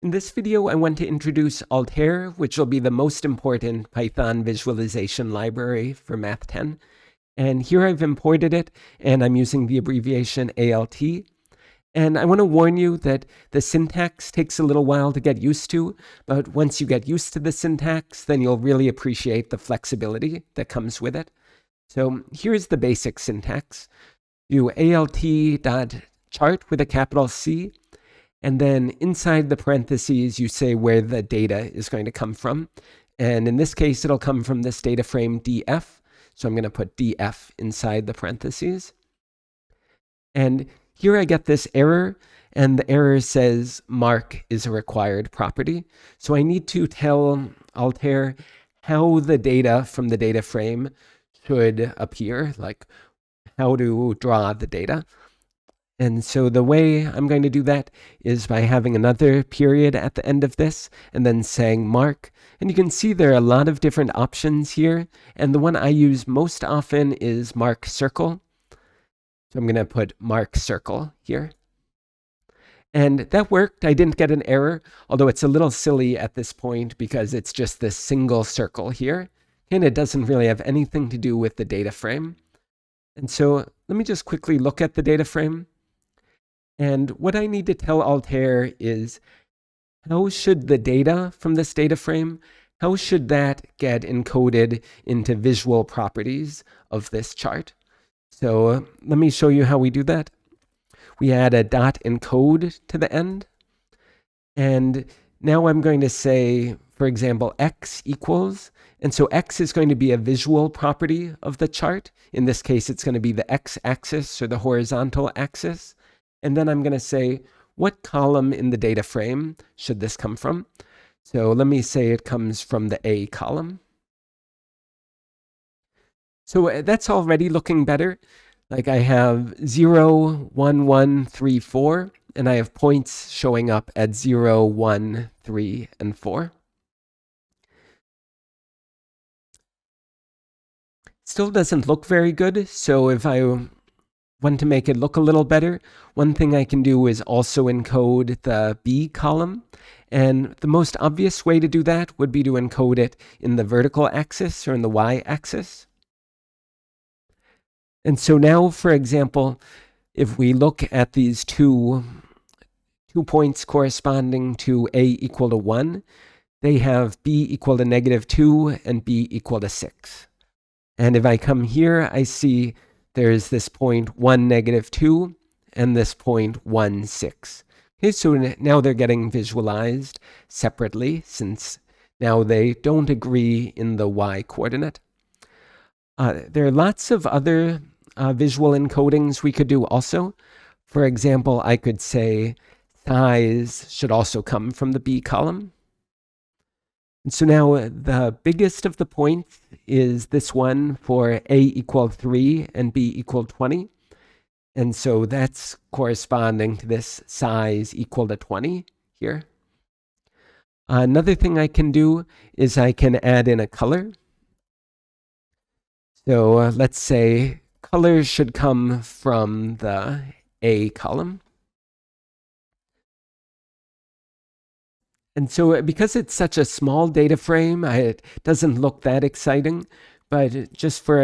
In this video, I want to introduce Altair, which will be the most important Python visualization library for Math 10. And here I've imported it, and I'm using the abbreviation ALT. And I want to warn you that the syntax takes a little while to get used to, but once you get used to the syntax, then you'll really appreciate the flexibility that comes with it. So here's the basic syntax. Do alt.chart with a capital C, and then inside the parentheses, you say where the data is going to come from. And in this case, it'll come from this data frame df. So I'm going to put df inside the parentheses. And here I get this error, and the error says mark is a required property. So I need to tell Altair how the data from the data frame should appear, like how to draw the data. And so the way I'm going to do that is by having another period at the end of this and then saying mark. And you can see there are a lot of different options here. And the one I use most often is mark circle. So I'm going to put mark circle here. And that worked. I didn't get an error, although it's a little silly at this point because it's just this single circle here. And it doesn't really have anything to do with the data frame. And so let me just quickly look at the data frame. And what I need to tell Altair is how should the data from this data frame, how should that get encoded into visual properties of this chart? So let me show you how we do that. We add a dot encode to the end. And now I'm going to say, for example, x equals. And so x is going to be a visual property of the chart. In this case, it's going to be the x-axis or the horizontal axis. And then I'm going to say, what column in the data frame should this come from? So let me say it comes from the A column. So that's already looking better. Like I have 0, 1, 1, 3, 4, and I have points showing up at 0, 1, 3, and 4. Still doesn't look very good, so if I want to make it look a little better, one thing I can do is also encode the B column. And the most obvious way to do that would be to encode it in the vertical axis or in the y-axis. And so now, for example, if we look at these two points corresponding to A equal to 1, they have B equal to -2 and B equal to 6. And if I come here, I see there's this point 1, -2, and this point 1, 6. Okay, so now they're getting visualized separately since now they don't agree in the y coordinate. There are lots of other visual encodings we could do also. For example, I could say size should also come from the B column. And so now the biggest of the points is this one for A equal 3 and B equal 20. And so that's corresponding to this size equal to 20 here. Another thing I can do is I can add in a color. So let's say color should come from the A column. And so because it's such a small data frame, it doesn't look that exciting. But just for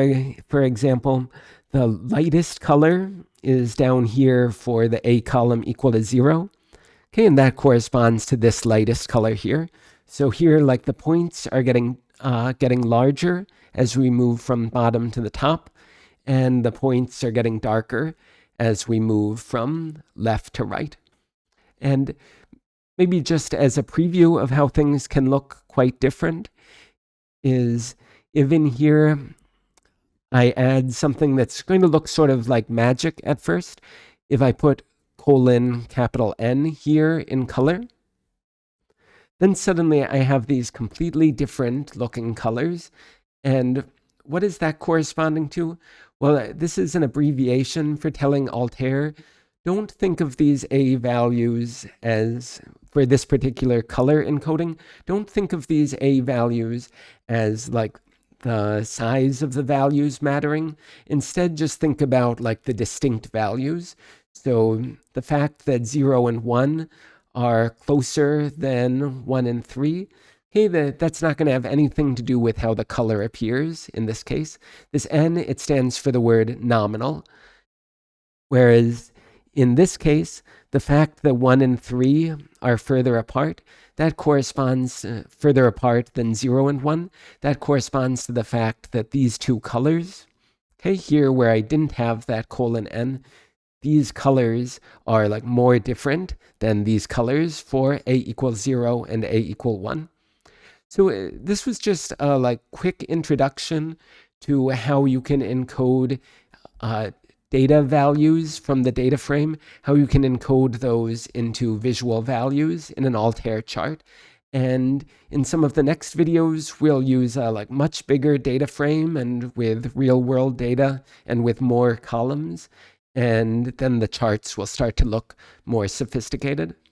example, the lightest color is down here for the A column equal to 0. Okay, and that corresponds to this lightest color here. So here, like the points are getting larger as we move from bottom to the top, and the points are getting darker as we move from left to right. And maybe just as a preview of how things can look quite different is if in here I add something that's going to look sort of like magic at first. If I put :N here in color, then suddenly I have these completely different looking colors. And what is that corresponding to? Well, this is an abbreviation for telling Altair, don't think of these A values as, for this particular color encoding, don't think of these A values as like the size of the values mattering. Instead, just think about like the distinct values. So the fact that 0 and 1 are closer than 1 and 3, okay, that's not going to have anything to do with how the color appears in this case. This n, it stands for the word nominal. Whereas in this case, the fact that 1 and 3 are further apart, that corresponds further apart than 0 and 1. That corresponds to the fact that these two colors, okay, here where I didn't have that :n, these colors are like more different than these colors for a equals 0 and a equal 1. So this was just a like quick introduction to how you can encode data values from the data frame, how you can encode those into visual values in an Altair chart. And in some of the next videos, we'll use a like much bigger data frame and with real world data and with more columns. And then the charts will start to look more sophisticated.